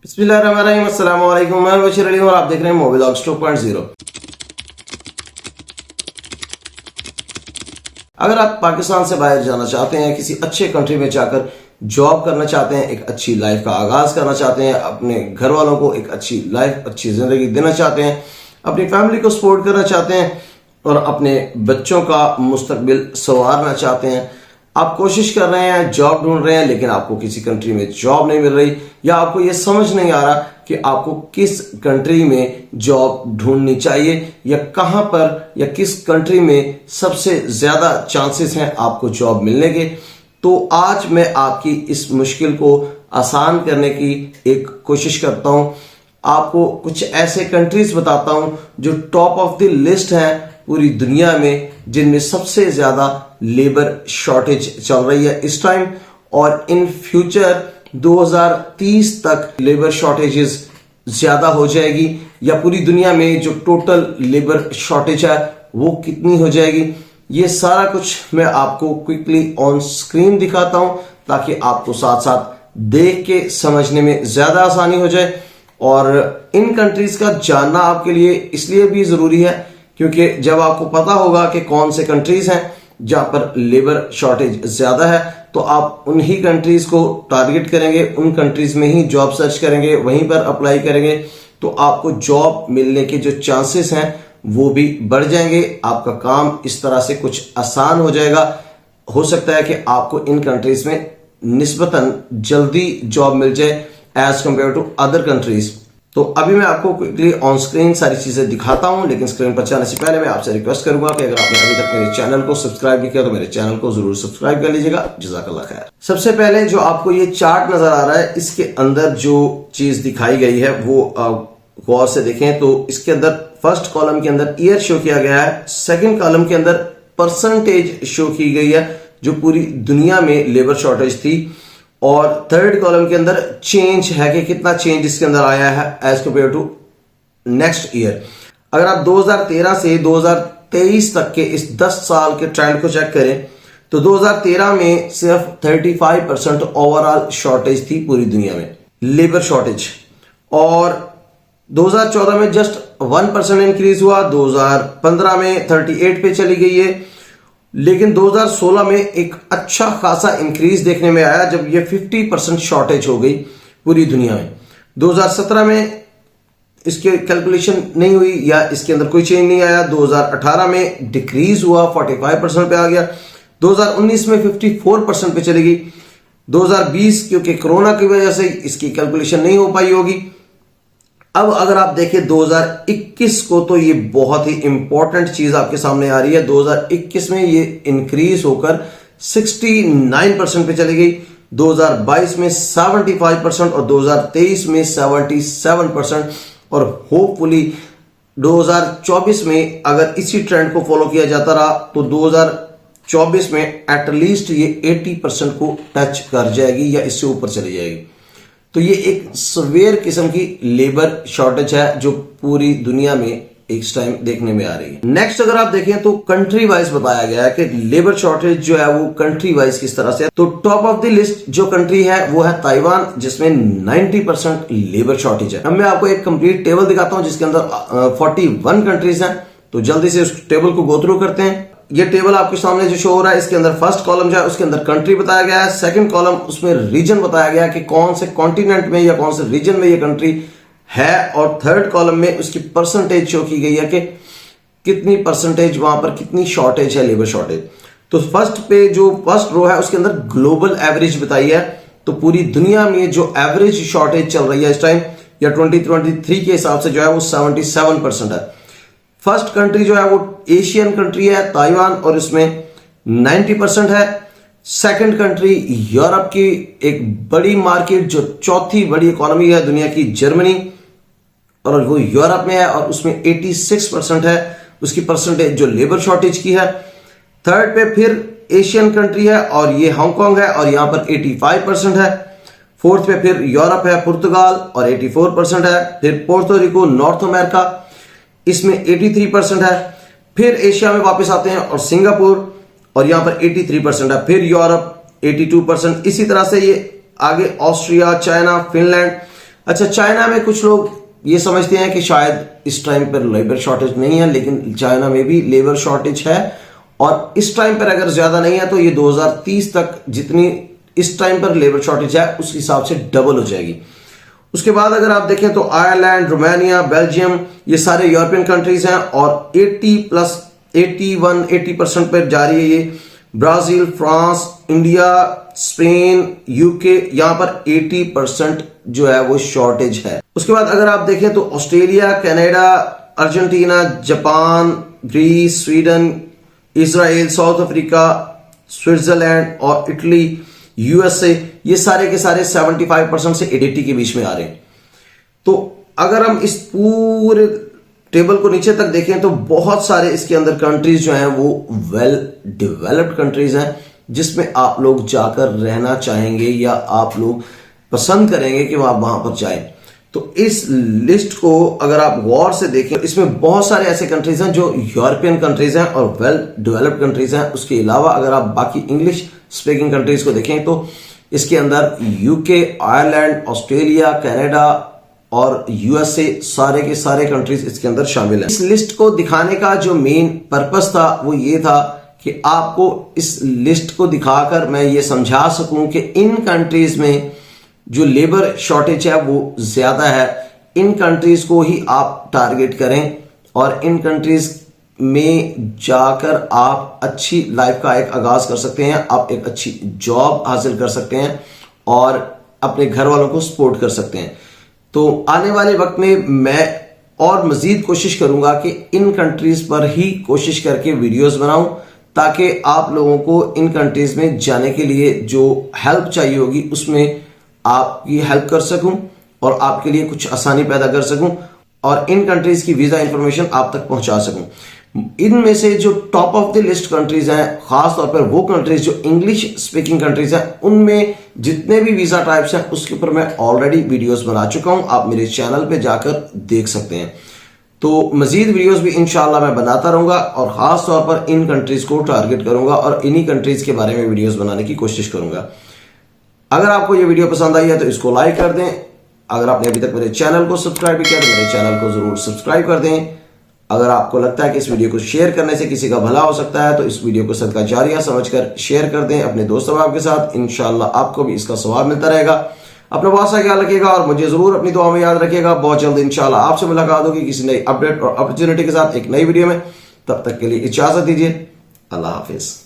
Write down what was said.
बिस्मिल्लाहिर्रहमानिर्रहीम, अस्सलाम वालेकुम। मैं बशीर अली और आप देख रहे हैं मोबिलॉग्स 2.0। अगर आप पाकिस्तान से बाहर जाना चाहते हैं, किसी अच्छे कंट्री में जाकर जॉब करना चाहते हैं, एक अच्छी लाइफ का आगाज करना चाहते हैं, अपने घर वालों को एक अच्छी लाइफ, अच्छी जिंदगी देना चाहते हैं, अपनी फैमिली को सपोर्ट करना चाहते हैं और अपने बच्चों का मुस्तकबिल संवारना चाहते हैं, आप कोशिश कर रहे हैं, जॉब ढूंढ रहे हैं, लेकिन आपको किसी कंट्री में जॉब नहीं मिल रही या आपको यह समझ नहीं आ रहा कि आपको किस कंट्री में जॉब ढूंढनी चाहिए या कहां पर या किस कंट्री में सबसे ज्यादा चांसेस हैं आपको जॉब मिलने के, तो आज मैं आपकी इस मुश्किल को आसान करने की एक कोशिश करता हूं। आपको कुछ ऐसे कंट्रीज बताता हूं जो टॉप ऑफ द लिस्ट हैं पूरी दुनिया में, जिनमें सबसे ज्यादा लेबर शॉर्टेज चल रही है इस टाइम, और इन फ्यूचर 2030 तक लेबर शॉर्टेजेस ज्यादा हो जाएगी, या पूरी दुनिया में जो टोटल लेबर शॉर्टेज है वो कितनी हो जाएगी। ये सारा कुछ मैं आपको क्विकली ऑन स्क्रीन दिखाता हूं ताकि आपको साथ साथ देख के समझने में ज्यादा आसानी हो जाए। और इन कंट्रीज का जानना आपके लिए इसलिए भी जरूरी है क्योंकि जब आपको पता होगा कि कौन से कंट्रीज हैं जहां पर लेबर शॉर्टेज ज्यादा है, तो आप उन्हीं कंट्रीज को टारगेट करेंगे, उन कंट्रीज में ही जॉब सर्च करेंगे, वहीं पर अप्लाई करेंगे, तो आपको जॉब मिलने के जो चांसेस हैं वो भी बढ़ जाएंगे। आपका काम इस तरह से कुछ आसान हो जाएगा। हो सकता है कि आपको इन कंट्रीज में निस्बतन जल्दी जॉब मिल जाए as compare to other countries. तो अभी मैं आपको क्विकली ऑन स्क्रीन सारी चीजें दिखाता हूं, लेकिन स्क्रीन पर जाने से पहले मैं आपसे रिक्वेस्ट करूंगा कि अगर आपने अभी तक मेरे चैनल को सब्सक्राइब नहीं किया तो मेरे चैनल को जरूर सब्सक्राइब कर लीजिएगा। जज़ाकल्लाह खैर। सबसे पहले जो आपको ये चार्ट नजर आ रहा है, इसके अंदर जो चीज दिखाई गई है वो गौर से देखें तो इसके अंदर फर्स्ट कॉलम के अंदर ईयर शो किया गया है, सेकेंड कॉलम के अंदर परसेंटेज शो की गई है जो पूरी दुनिया में लेबर शॉर्टेज थी, और थर्ड कॉलम के अंदर चेंज है कि कितना चेंज इसके अंदर आया है as compare to next year. अगर आप 2013 से 2023 तक के इस 10 साल के ट्रेंड को चेक करें तो 2013 में सिर्फ 35% ओवरऑल शॉर्टेज थी पूरी दुनिया में, लेबर शॉर्टेज, और 2014 में जस्ट 1% इंक्रीज हुआ, 2015 में 38 पे चली गई है, लेकिन 2016 में एक अच्छा खासा इंक्रीज देखने में आया जब ये 50% शॉर्टेज हो गई पूरी दुनिया में। 2017 में इसके कैलकुलेशन नहीं हुई या इसके अंदर कोई चेंज नहीं आया, 2018 में डिक्रीज हुआ, 45% पे आ गया, 2019 में 54% पे चली गई, 2020 क्योंकि कोरोना की वजह से इसकी कैलकुलेशन नहीं हो पाई होगी। अब अगर आप देखें 2021 को तो ये बहुत ही इंपॉर्टेंट चीज आपके सामने आ रही है। 2021 में ये इंक्रीज होकर 69% पे चली गई, 2022 में 75% और 2023 में 77%, और होपफुली 2024 में अगर इसी ट्रेंड को फॉलो किया जाता रहा तो 2024 में एटलीस्ट ये 80% को टच कर जाएगी या इससे ऊपर चली जाएगी। तो ये एक सवेयर किस्म की लेबर शॉर्टेज है जो पूरी दुनिया में इस टाइम देखने में आ रही है। नेक्स्ट अगर आप देखें तो कंट्री वाइज बताया गया है कि लेबर शॉर्टेज जो है वो कंट्री वाइज किस तरह से है। तो टॉप ऑफ द लिस्ट जो कंट्री है वो है ताइवान, जिसमें 90% लेबर शॉर्टेज है। अब मैं आपको एक कंप्लीट टेबल दिखाता हूं जिसके अंदर 41 कंट्रीज हैं, तो जल्दी से उस टेबल को गो थ्रू करते हैं। ये टेबल आपके सामने जो शो हो रहा है, इसके अंदर फर्स्ट कॉलम जो है उसके अंदर कंट्री बताया गया है, सेकंड कॉलम उसमें रीजन बताया गया है कि कौन से कॉन्टिनेंट में या कौन से रीजन में ये कंट्री है, और थर्ड कॉलम में उसकी परसेंटेज शो की गई है कि कितनी परसेंटेज वहां पर कितनी शॉर्टेज है, लेबर शॉर्टेज। तो फर्स्ट पे जो फर्स्ट रो है उसके अंदर ग्लोबल एवरेज बताई है, तो पूरी दुनिया में जो एवरेज शॉर्टेज चल रही है इस टाइम या 2023 के हिसाब से जो है वो 77% है। फर्स्ट कंट्री जो है वो एशियन कंट्री है ताइवान, और इसमें 90% है। सेकंड कंट्री यूरोप की एक बड़ी मार्केट जो चौथी बड़ी इकोनॉमी है दुनिया की, जर्मनी, और वो यूरोप में है और उसमें 86% है उसकी परसेंटेज जो लेबर शॉर्टेज की है। थर्ड पे फिर एशियन कंट्री है और ये हांगकांग है और यहां पर 85% है। फोर्थ पे फिर यूरोप है, पुर्तगाल, और 84% है। फिर पोर्टोरिको, नॉर्थ अमेरिका, इसमें 83% है। फिर एशिया में वापस आते हैं और सिंगापुर, और यहां पर 83% है। फिर यूरोप 82%, इसी तरह से ये आगे ऑस्ट्रिया, चाइना, फिनलैंड, अच्छा, चाइना में कुछ लोग ये समझते हैं कि शायद इस टाइम पर लेबर शॉर्टेज नहीं है, लेकिन चाइना में भी लेबर शॉर्टेज है और इस टाइम पर अगर ज्यादा नहीं है तो ये 2030 तक जितनी इस टाइम पर लेबर शॉर्टेज है उस हिसाब से डबल हो जाएगी। उसके बाद अगर आप देखें तो आयरलैंड, रोमानिया, बेल्जियम ये सारे यूरोपियन कंट्रीज हैं और 80% पर जा रही है ये। Brazil, France, India, Spain, UK, यहां पर 80% जो है वो शॉर्टेज है। उसके बाद अगर आप देखें तो Australia, Canada, Argentina, Japan, Greece, Sweden, Israel, South Africa, Switzerland और इटली, यूएसए, ये सारे के सारे 75% से 80 के बीच में आ रहे हैं। तो अगर हम इस पूरे टेबल को नीचे तक देखें तो बहुत सारे इसके अंदर कंट्रीज जो हैं वो वेल डेवलप्ड कंट्रीज हैं जिसमें आप लोग जाकर रहना चाहेंगे या आप लोग पसंद करेंगे कि आप वहां पर जाएं। तो इस लिस्ट को अगर आप गौर से देखें, इसमें बहुत सारे ऐसे कंट्रीज हैं जो यूरोपियन कंट्रीज हैं और वेल डेवलप्ड कंट्रीज हैं। उसके अलावा अगर आप बाकी इंग्लिश स्पीकिंग कंट्रीज को देखें तो इसके अंदर यूके, आयरलैंड, ऑस्ट्रेलिया, कनाडा और यूएसए, सारे के सारे कंट्रीज इसके अंदर शामिल हैं। इस लिस्ट को दिखाने का जो मेन पर्पस था वो ये था कि आपको इस लिस्ट को दिखाकर मैं ये समझा सकूं कि इन कंट्रीज में जो लेबर शॉर्टेज है वो ज्यादा है। इन कंट्रीज को ही आप टारगेट करें और इन कंट्रीज में जाकर आप अच्छी लाइफ का एक आगाज कर सकते हैं, आप एक अच्छी जॉब हासिल कर सकते हैं और अपने घर वालों को सपोर्ट कर सकते हैं। तो आने वाले वक्त में मैं और मजीद कोशिश करूंगा कि इन कंट्रीज पर ही कोशिश करके वीडियोस बनाऊं ताकि आप लोगों को इन कंट्रीज में जाने के लिए जो हेल्प चाहिए होगी उसमें आपकी हेल्प कर सकूं और आपके लिए कुछ आसानी पैदा कर सकूं और इन कंट्रीज की वीजा इंफॉर्मेशन आप तक पहुंचा सकूं। इनमें से जो top of the list countries हैं, खास तौर पर वो कंट्रीज जो इंग्लिश स्पीकिंग कंट्रीज हैं, उनमें जितने भी वीजा टाइप्स हैं उसके ऊपर मैं ऑलरेडी वीडियोस बना चुका हूं, आप मेरे चैनल पे जाकर देख सकते हैं। तो मजीद वीडियोस भी इंशाल्लाह मैं बनाता रहूंगा और खास तौर पर इन कंट्रीज को टारगेट करूंगा और इन्हीं कंट्रीज के बारे में वीडियोस बनाने की कोशिश करूंगा। अगर आपको ये वीडियो पसंद आई है तो इसको लाइक कर दें। अगर आपने अभी तक मेरे चैनल को सब्सक्राइब नहीं किया तो मेरे चैनल को जरूर सब्सक्राइब कर दें। अगर आपको लगता है कि इस वीडियो को शेयर करने से किसी का भला हो सकता है तो इस वीडियो को सदका जारिया समझकर शेयर कर दें अपने दोस्त अहबाब के साथ। इंशाल्लाह आपको भी इसका सवाब मिलता रहेगा। अपना बहुत सा ख्याल रखिएगा और मुझे जरूर अपनी दुआ में याद रखिएगा। बहुत जल्द इंशाल्लाह आपसे मुलाकात होगी किसी नई अपडेट और अपॉर्चुनिटी के साथ एक नई वीडियो में। तब तक के लिए इजाजत दीजिए। अल्लाह हाफिज।